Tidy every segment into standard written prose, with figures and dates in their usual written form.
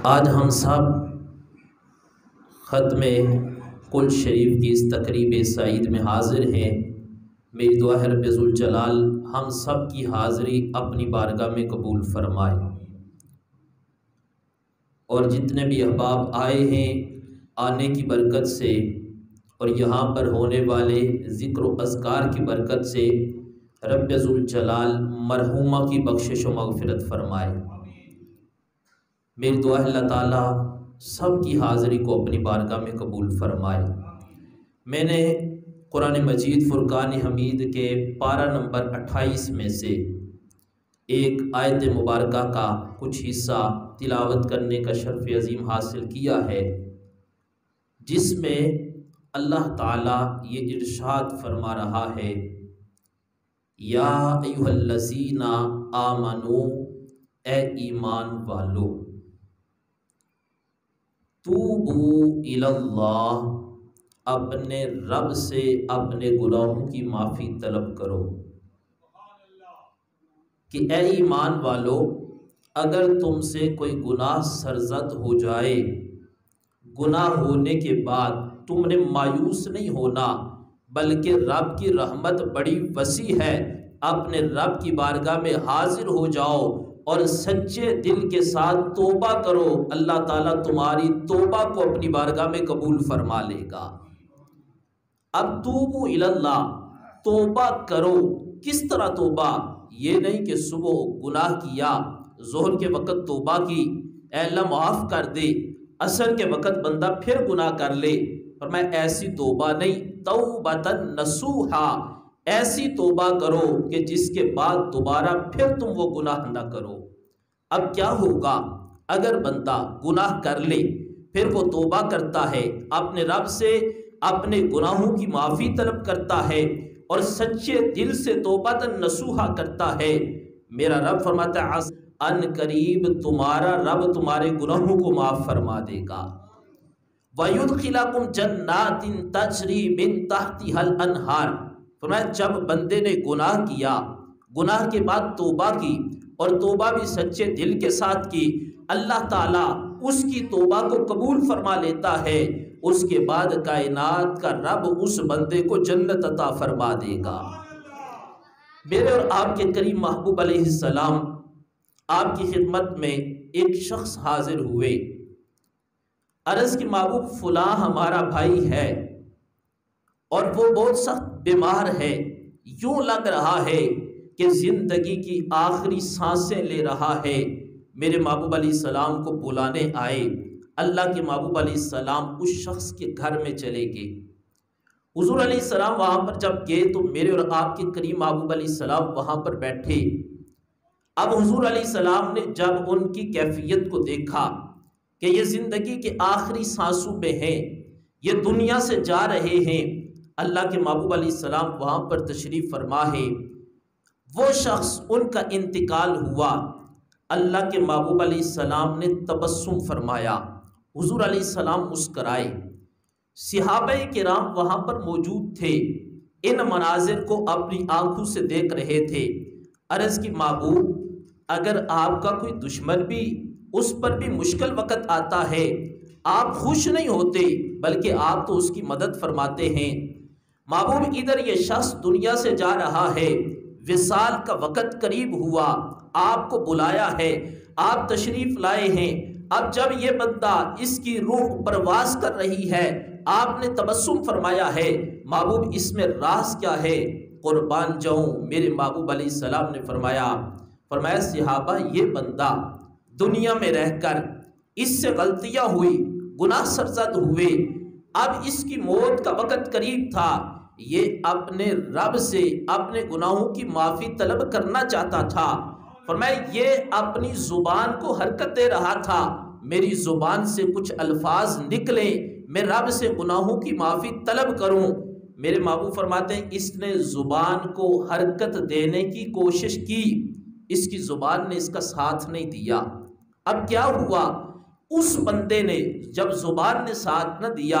آج ہم سب ختم کل شریف کی اس تقریب سعید میں حاضر ہیں۔ میری دعا ہے رب ذوالجلال ہم سب کی حاضری اپنی بارگاہ میں قبول فرمائے، اور جتنے بھی احباب آئے ہیں آنے کی برکت سے اور یہاں پر ہونے والے ذکر و اذکار کی برکت سے رب ذوالجلال مرحومہ کی بخشش و مغفرت فرمائے۔ میری دعا ہے اللہ تعالیٰ سب کی حاضری کو اپنی بارگاہ میں قبول فرمائے۔ میں نے قرآن مجید فرقان حمید کے پارہ نمبر 28 میں سے ایک آیت مبارکہ کا کچھ حصہ تلاوت کرنے کا شرف عظیم حاصل کیا ہے، جس میں اللہ تعالیٰ یہ ارشاد فرما رہا ہے، یا ایھا الذین آمنو، اے ایمان والو، توبو الی اللہ، اپنے رب سے اپنے گناہوں کی معافی طلب کرو۔ کہ اے ایمان والو، اگر تم سے کوئی گناہ سرزد ہو جائے، گناہ ہونے کے بعد تم نے مایوس نہیں ہونا، بلکہ رب کی رحمت بڑی وسیع ہے، اپنے رب کی بارگاہ میں حاضر ہو جاؤ اور سچے دل کے ساتھ توبہ کرو، اللہ تعالیٰ تمہاری توبہ کو اپنی بارگاہ میں قبول فرما لے گا۔ اب توبو الی اللہ، توبہ کرو۔ کس طرح توبہ؟ یہ نہیں کہ صبح گناہ کیا، ظہر کے وقت توبہ کی، اے اللہ معاف کر دے، عصر کے وقت بندہ پھر گناہ کر لے، فرمایا ایسی توبہ نہیں، توبۃ نصوحا، ایسی توبہ کرو کہ جس کے بعد دوبارہ پھر تم وہ گناہ نہ کرو۔ اب کیا ہوگا اگر بندہ گناہ کر لے، پھر وہ توبہ کرتا ہے، اپنے رب سے اپنے گناہوں کی معافی طلب کرتا ہے اور سچے دل سے توبۃ نصوحا کرتا ہے، میرا رب فرماتا ہے ان قریب تمہارا رب تمہارے گناہوں کو معاف فرما دے گا۔ وَيُدْخِلَكُمْ جَنَّاتٍ تَجْرِي مِن تَحْتِهَا الْأَنْهَارُ، فرمایا جب بندے نے گناہ کیا، گناہ کے بعد توبہ کی اور توبہ بھی سچے دل کے ساتھ کی، اللہ تعالیٰ اس کی توبہ کو قبول فرما لیتا ہے، اس کے بعد کائنات کا رب اس بندے کو جنت عطا فرما دے گا۔ میرے اور آپ کے کریم محبوب علیہ السلام آپ کی خدمت میں ایک شخص حاضر ہوئے، عرض کی محبوب فلاں ہمارا بھائی ہے اور وہ بہت سخت بیمار ہے، یوں لگ رہا ہے کہ زندگی کی آخری سانسیں لے رہا ہے۔ میرے محبوب علیہ السلام کو بلانے آئے، اللہ کے محبوب علیہ السلام اس شخص کے گھر میں چلے گئے۔ حضور علیہ السلام وہاں پر جب گئے تو میرے اور آپ کے کریم محبوب علیہ السلام وہاں پر بیٹھے۔ اب حضور علیہ السلام نے جب ان کی کیفیت کو دیکھا کہ یہ زندگی کے آخری سانسوں میں ہیں، یہ دنیا سے جا رہے ہیں، اللہ کے محبوب علیہ السلام وہاں پر تشریف فرما ہے، وہ شخص ان کا انتقال ہوا، اللہ کے محبوب علیہ السلام نے تبسم فرمایا، حضور علیہ السلام مسکرائے، صحابہ کرام وہاں پر موجود تھے، ان مناظر کو اپنی آنکھوں سے دیکھ رہے تھے۔ عرض کی محبوب اگر آپ کا کوئی دشمن بھی اس پر بھی مشکل وقت آتا ہے، آپ خوش نہیں ہوتے بلکہ آپ تو اس کی مدد فرماتے ہیں۔ محبوب ادھر یہ شخص دنیا سے جا رہا ہے، وصال کا وقت قریب ہوا، آپ کو بلایا ہے، آپ تشریف لائے ہیں، اب جب یہ بندہ اس کی روح پرواز کر رہی ہے، آپ نے تبسم فرمایا ہے، محبوب اس میں راز کیا ہے؟ قربان جاؤں، میرے محبوب علیہ السلام نے فرمایا صحابہ یہ بندہ دنیا میں رہ کر اس سے غلطیاں ہوئی، گناہ سرزد ہوئے، اب اس کی موت کا وقت قریب تھا، یہ اپنے رب سے اپنے گناہوں کی معافی طلب کرنا چاہتا تھا، فرمایا یہ اپنی زبان کو حرکت دے رہا تھا، میری زبان سے کچھ الفاظ نکلے، میں رب سے گناہوں کی معافی طلب کروں۔ میرے محبوب فرماتے ہیں اس نے زبان کو حرکت دینے کی کوشش کی، اس کی زبان نے اس کا ساتھ نہیں دیا۔ اب کیا ہوا؟ اس بندے نے جب زبان نے ساتھ نہ دیا،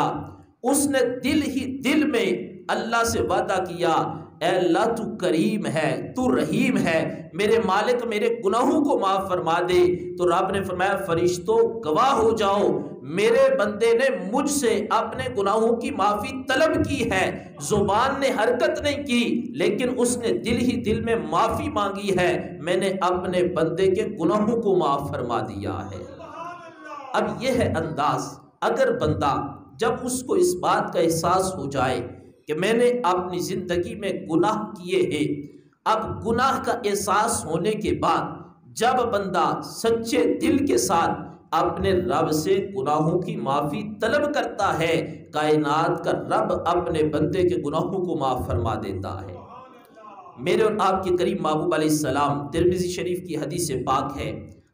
اس نے دل ہی دل میں اللہ سے وعدہ کیا، اے اللہ تو کریم ہے، تو رحیم ہے، میرے مالک میرے گناہوں کو معاف فرما دے۔ تو رب نے فرمایا فرشتوں گواہ ہو جاؤ، میرے بندے نے مجھ سے اپنے گناہوں کی معافی طلب کی ہے، زبان نے حرکت نہیں کی لیکن اس نے دل ہی دل میں معافی مانگی ہے، میں نے اپنے بندے کے گناہوں کو معاف فرما دیا ہے۔ اب یہ ہے انداز، اگر بندہ جب اس کو اس بات کا احساس ہو جائے کہ میں نے اپنی زندگی میں گناہ کیے ہیں، اب گناہ کا احساس ہونے کے بعد جب بندہ سچے دل کے ساتھ اپنے رب سے گناہوں کی معافی طلب کرتا ہے، کائنات کا رب اپنے بندے کے گناہوں کو معاف فرما دیتا ہے۔ میرے اور آپ کے کریم محبوب علیہ السلام، ترمذی شریف کی حدیث پاک ہے،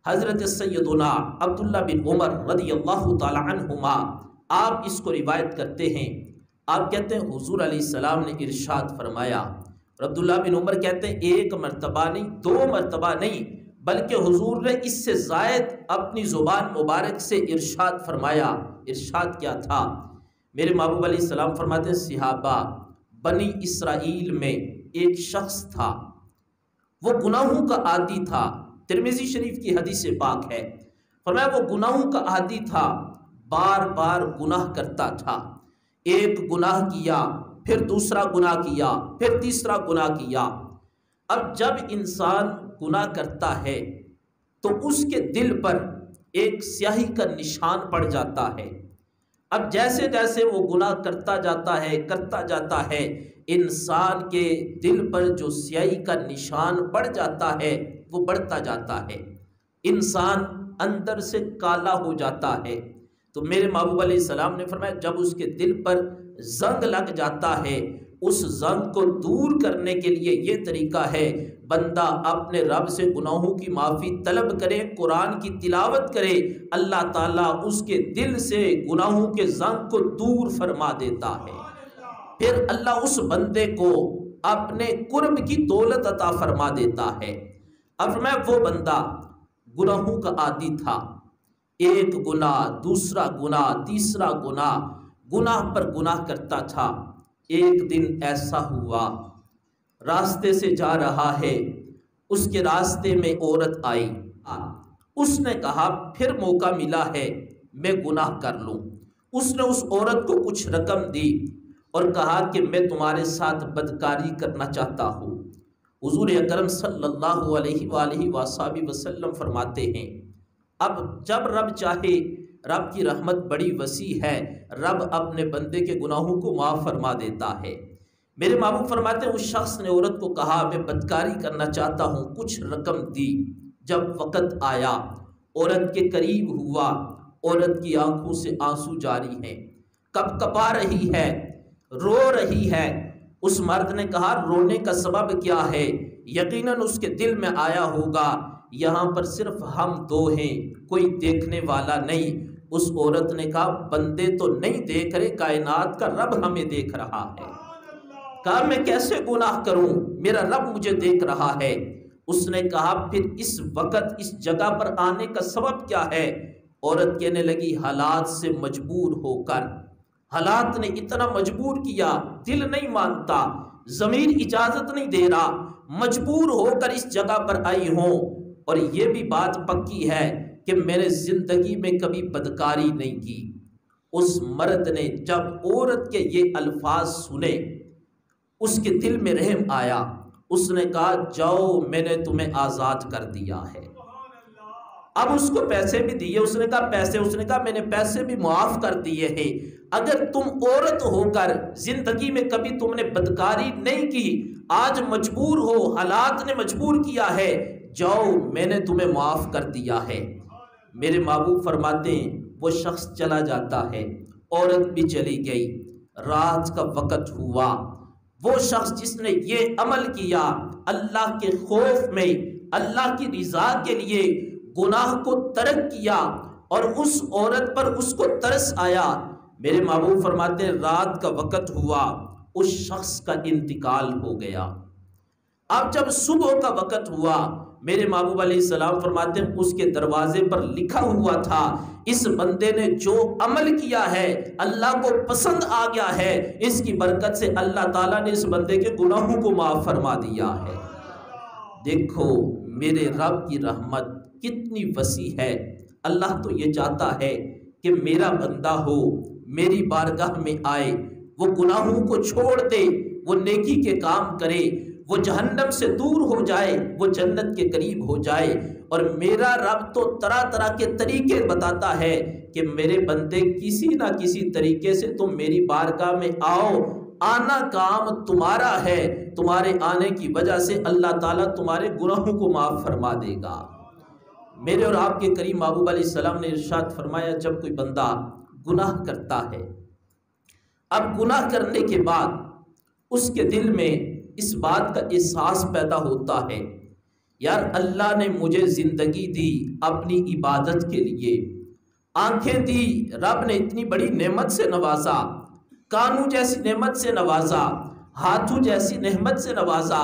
حضرت سیدنا عبداللہ بن عمر رضی اللہ تعالی عنہما آپ اس کو روایت کرتے ہیں۔ آپ کہتے ہیں حضور علیہ السلام نے ارشاد فرمایا، اور عبداللہ بن عمر کہتے ہیں ایک مرتبہ نہیں، دو مرتبہ نہیں، بلکہ حضور نے اس سے زائد اپنی زبان مبارک سے ارشاد فرمایا۔ ارشاد کیا تھا؟ میرے محبوب علیہ السلام فرماتے ہیں صحابہ، بنی اسرائیل میں ایک شخص تھا، وہ گناہوں کا عادی تھا، ترمذی شریف کی حدیث پاک ہے، فرمایا وہ گناہوں کا عادی تھا، بار بار گناہ کرتا تھا، ایک گناہ کیا پھر دوسرا گناہ کیا پھر تیسرا گناہ کیا۔ اب جب انسان گناہ کرتا ہے تو اس کے دل پر ایک سیاہی کا نشان پڑ جاتا ہے۔ اب جیسے جیسے وہ گناہ کرتا جاتا ہے انسان کے دل پر جو سیاہی کا نشان بڑھ جاتا ہے وہ بڑھتا جاتا ہے، انسان اندر سے کالا ہو جاتا ہے۔ تو میرے محبوب علیہ السلام نے فرمایا جب اس کے دل پر زنگ لگ جاتا ہے، اس زنگ کو دور کرنے کے لیے یہ طریقہ ہے، بندہ اپنے رب سے گناہوں کی معافی طلب کرے، قرآن کی تلاوت کرے، اللہ تعالیٰ اس کے دل سے گناہوں کے زنگ کو دور فرما دیتا ہے، پھر اللہ اس بندے کو اپنے قرب کی دولت عطا فرما دیتا ہے۔ اب فرمایا وہ بندہ گناہوں کا عادی تھا، ایک گناہ دوسرا گناہ تیسرا گناہ، گناہ پر گناہ کرتا تھا۔ ایک دن ایسا ہوا راستے سے جا رہا ہے، اس کے راستے میں عورت آئی، اس نے کہا پھر موقع ملا ہے میں گناہ کر لوں۔ اس نے اس عورت کو کچھ رقم دی اور کہا کہ میں تمہارے ساتھ بدکاری کرنا چاہتا ہوں۔ حضور اکرم صلی اللہ علیہ وآلہ وسلم فرماتے ہیں اب جب رب چاہے، رب کی رحمت بڑی وسیع ہے، رب اپنے بندے کے گناہوں کو معاف فرما دیتا ہے۔ میرے محبوب فرماتے ہیں اس شخص نے عورت کو کہا میں بدکاری کرنا چاہتا ہوں، کچھ رقم دی۔ جب وقت آیا عورت کے قریب ہوا، عورت کی آنکھوں سے آنسو جاری ہیں، کپ کپا رہی ہے، رو رہی ہے۔ اس مرد نے کہا رونے کا سبب کیا ہے؟ یقیناً اس کے دل میں آیا ہوگا یہاں پر صرف ہم دو ہیں، کوئی دیکھنے والا نہیں۔ اس عورت نے کہا بندے تو نہیں دیکھ رہے، کائنات کا رب ہمیں دیکھ رہا ہے۔ کہا میں کیسے گناہ کروں، میرا رب مجھے دیکھ رہا ہے۔ اس نے کہا پھر اس وقت اس جگہ پر آنے کا سبب کیا ہے؟ عورت کہنے لگی حالات سے مجبور ہو کر، حالات نے اتنا مجبور کیا، دل نہیں مانتا، ضمیر اجازت نہیں دے رہا، مجبور ہو کر اس جگہ پر آئی ہوں۔ اور یہ بھی بات پکی ہے کہ میں نے زندگی میں کبھی بدکاری نہیں کی۔ اس مرد نے جب عورت کے یہ الفاظ سنے اس کے دل میں رحم آیا، اس نے کہا جاؤ میں نے تمہیں آزاد کر دیا ہے۔ اب اس کو پیسے بھی دیے، اس نے کہا پیسے، اس نے کہا میں نے پیسے بھی معاف کر دیے ہیں، اگر تم عورت ہو کر زندگی میں کبھی تم نے بدکاری نہیں کی، آج مجبور ہو، حالات نے مجبور کیا ہے، جاؤ میں نے تمہیں معاف کر دیا ہے۔ میرے محبوب فرماتے ہیں وہ شخص چلا جاتا ہے، عورت بھی چلی گئی، رات کا وقت ہوا، وہ شخص جس نے یہ عمل کیا اللہ کے خوف میں، اللہ کی رضا کے لیے گناہ کو ترک کیا اور اس عورت پر اس کو ترس آیا، میرے محبوب فرماتے ہیں رات کا وقت ہوا، اس شخص کا انتقال ہو گیا۔ اب جب صبح کا وقت ہوا میرے محبوب علیہ السلام فرماتے ہیں اس کے دروازے پر لکھا ہوا تھا اس بندے نے جو عمل کیا ہے اللہ کو پسند آ گیا ہے، اس کی برکت سے اللہ تعالیٰ نے اس بندے کے گناہوں کو معاف فرما دیا ہے۔ دیکھو میرے رب کی رحمت کتنی وسیع ہے۔ اللہ تو یہ چاہتا ہے کہ میرا بندہ ہو، میری بارگاہ میں آئے، وہ گناہوں کو چھوڑ دے، وہ نیکی کے کام کرے، وہ جہنم سے دور ہو جائے، وہ جنت کے قریب ہو جائے۔ اور میرا رب تو طرح طرح کے طریقے بتاتا ہے کہ میرے بندے کسی نہ کسی طریقے سے تم میری بارگاہ میں آؤ، آنا کام تمہارا ہے، تمہارے آنے کی وجہ سے اللہ تعالیٰ تمہارے گناہوں کو معاف فرما دے گا۔ میرے اور آپ کے کریم محبوب علیہ السلام نے ارشاد فرمایا جب کوئی بندہ گناہ کرتا ہے، اب گناہ کرنے کے بعد اس کے دل میں اس بات کا احساس پیدا ہوتا ہے یار اللہ نے مجھے زندگی دی اپنی عبادت کے لیے، آنکھیں دی، رب نے اتنی بڑی نعمت سے نوازا، کانوں جیسی نعمت سے نوازا، ہاتھوں جیسی نعمت سے نوازا،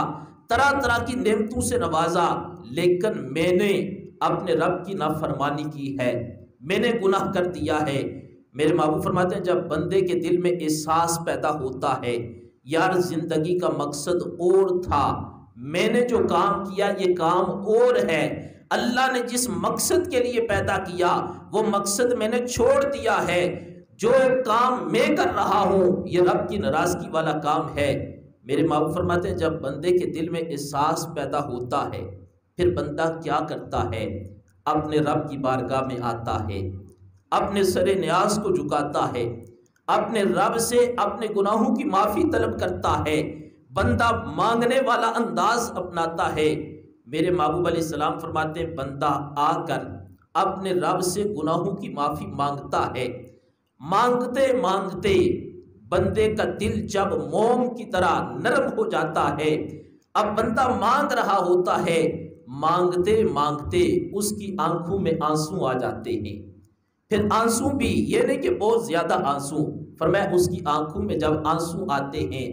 طرح طرح کی نعمتوں سے نوازا، لیکن میں نے اپنے رب کی نافرمانی کی ہے، میں نے گناہ کر دیا ہے۔ میرے محبوب فرماتے ہیں جب بندے کے دل میں احساس پیدا ہوتا ہے یار زندگی کا مقصد اور تھا، میں نے جو کام کیا یہ کام اور ہے، اللہ نے جس مقصد کے لیے پیدا کیا وہ مقصد میں نے چھوڑ دیا ہے، جو کام میں کر رہا ہوں یہ رب کی ناراضگی والا کام ہے۔ میرے محبوب فرماتے ہیں جب بندے کے دل میں احساس پیدا ہوتا ہے پھر بندہ کیا کرتا ہے، اپنے رب کی بارگاہ میں آتا ہے، اپنے سر نیاز کو جھکاتا ہے، اپنے رب سے اپنے گناہوں کی معافی طلب کرتا ہے، بندہ مانگنے والا انداز اپناتا ہے۔ میرے محبوب علیہ السلام فرماتے ہیں بندہ آ کر اپنے رب سے گناہوں کی معافی مانگتا ہے، مانگتے مانگتے بندے کا دل جب موم کی طرح نرم ہو جاتا ہے، اب بندہ مانگ رہا ہوتا ہے، مانگتے مانگتے اس کی آنکھوں میں آنسو آ جاتے ہیں، پھر آنسو بھی یہ نہیں کہ بہت زیادہ آنسو، فرمایا اس کی آنکھوں میں جب آنسو آتے ہیں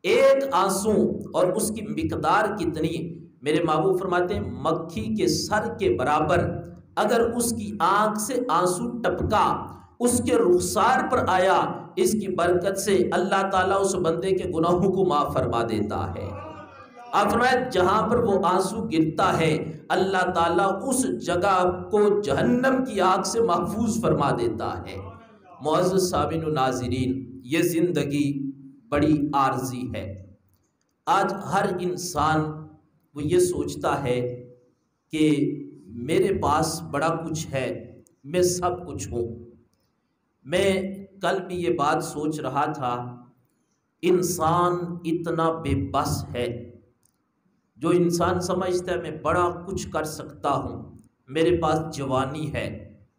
ایک آنسو اور اس کی مقدار کتنی، میرے محبوب فرماتے ہیں مکھی کے سر کے برابر، اگر اس کی آنکھ سے آنسو ٹپکا اس کے رخسار پر آیا، اس کی برکت سے اللہ تعالیٰ اس بندے کے گناہوں کو معاف فرما دیتا ہے۔ آپ فرمایا جہاں پر وہ آنسو گرتا ہے اللہ تعالیٰ اس جگہ کو جہنم کی آگ سے محفوظ فرما دیتا ہے۔ معزز سامعین و ناظرین، یہ زندگی بڑی عارضی ہے۔ آج ہر انسان وہ یہ سوچتا ہے کہ میرے پاس بڑا کچھ ہے، میں سب کچھ ہوں۔ میں کل بھی یہ بات سوچ رہا تھا، انسان اتنا بے بس ہے، جو انسان سمجھتا ہے میں بڑا کچھ کر سکتا ہوں، میرے پاس جوانی ہے،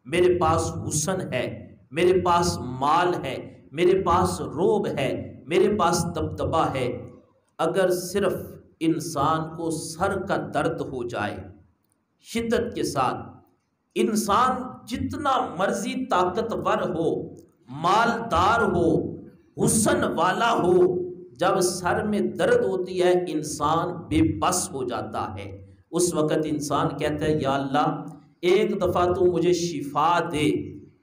میرے پاس حسن ہے، میرے پاس مال ہے، میرے پاس روب ہے، میرے پاس دبدبہ ہے۔ اگر صرف انسان کو سر کا درد ہو جائے شدت کے ساتھ، انسان جتنا مرضی طاقتور ہو، مالدار ہو، حسن والا ہو، جب سر میں درد ہوتی ہے انسان بے بس ہو جاتا ہے۔ اس وقت انسان کہتا ہے یا اللہ ایک دفعہ تو مجھے شفا دے،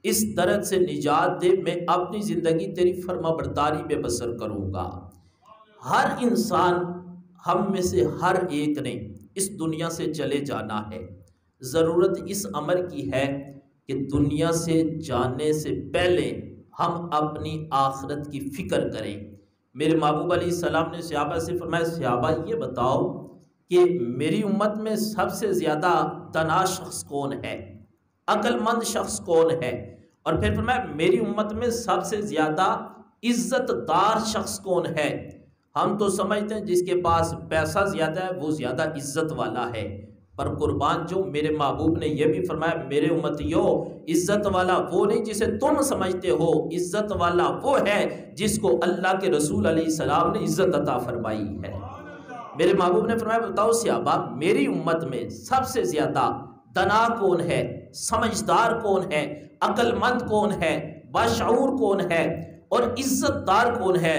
اس درد سے نجات دے، میں اپنی زندگی تیری فرما برداری میں بسر کروں گا۔ ہر انسان، ہم میں سے ہر ایک نے اس دنیا سے چلے جانا ہے۔ ضرورت اس امر کی ہے کہ دنیا سے جانے سے پہلے ہم اپنی آخرت کی فکر کریں۔ میرے محبوب علیہ السلام نے صحابہ سے فرمایا صحابہ یہ بتاؤ کہ میری امت میں سب سے زیادہ دانا شخص کون ہے، عقل مند شخص کون ہے، اور پھر فرمایا میری امت میں سب سے زیادہ عزت دار شخص کون ہے۔ ہم تو سمجھتے ہیں جس کے پاس پیسہ زیادہ ہے وہ زیادہ عزت والا ہے، پر قربان جو میرے محبوب نے یہ بھی فرمایا میرے امتیوں عزت والا وہ نہیں جسے تم سمجھتے ہو، عزت والا وہ ہے جس کو اللہ کے رسول علیہ السلام نے عزت عطا فرمائی ہے۔ میرے محبوب نے فرمایا بتاؤ صحابہ میری امت میں سب سے زیادہ دنا کون ہے، سمجھدار کون ہے، عقل مند کون ہے، باشعور کون ہے، اور عزت دار کون ہے۔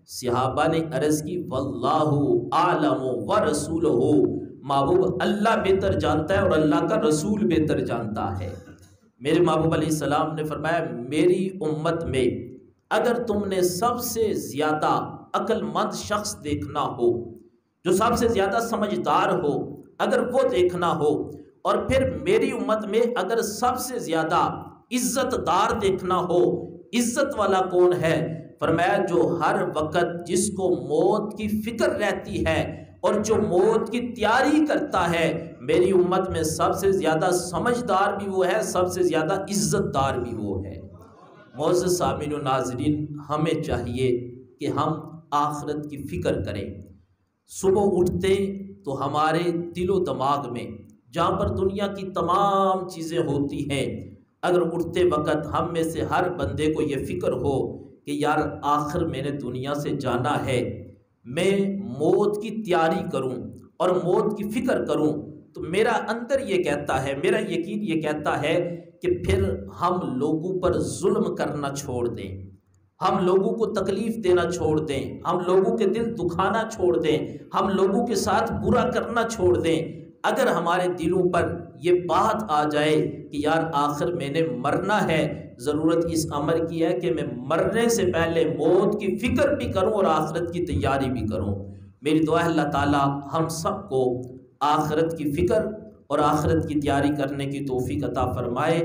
صحابہ نے عرض کی واللہ اعلم ورسولہ، محبوب اللہ بہتر جانتا ہے اور اللہ کا رسول بہتر جانتا ہے۔ میرے محبوب علیہ السلام نے فرمایا میری امت میں اگر تم نے سب سے زیادہ عقل مند شخص دیکھنا ہو، جو سب سے زیادہ سمجھدار ہو، اگر وہ دیکھنا ہو، اور پھر میری امت میں اگر سب سے زیادہ عزت دار دیکھنا ہو، عزت والا کون ہے؟ فرمایا جو ہر وقت جس کو موت کی فکر رہتی ہے اور جو موت کی تیاری کرتا ہے، میری امت میں سب سے زیادہ سمجھدار بھی وہ ہے، سب سے زیادہ عزت دار بھی وہ ہے۔ معزز سامعین و ناظرین، ہمیں چاہیے کہ ہم آخرت کی فکر کریں۔ صبح اٹھتے تو ہمارے دل و دماغ میں جہاں پر دنیا کی تمام چیزیں ہوتی ہیں، اگر اٹھتے وقت ہم میں سے ہر بندے کو یہ فکر ہو کہ یار آخر میں نے دنیا سے جانا ہے، میں موت کی تیاری کروں اور موت کی فکر کروں، تو میرا اندر یہ کہتا ہے، میرا یقین یہ کہتا ہے کہ پھر ہم لوگوں پر ظلم کرنا چھوڑ دیں، ہم لوگوں کو تکلیف دینا چھوڑ دیں، ہم لوگوں کے دل دکھانا چھوڑ دیں، ہم لوگوں کے ساتھ برا کرنا چھوڑ دیں۔ اگر ہمارے دلوں پر یہ بات آ جائے کہ یار آخر میں نے مرنا ہے، ضرورت اس امر کی ہے کہ میں مرنے سے پہلے موت کی فکر بھی کروں اور آخرت کی تیاری بھی کروں۔ میری دعا ہے اللہ تعالی ہم سب کو آخرت کی فکر اور آخرت کی تیاری کرنے کی توفیق عطا فرمائے۔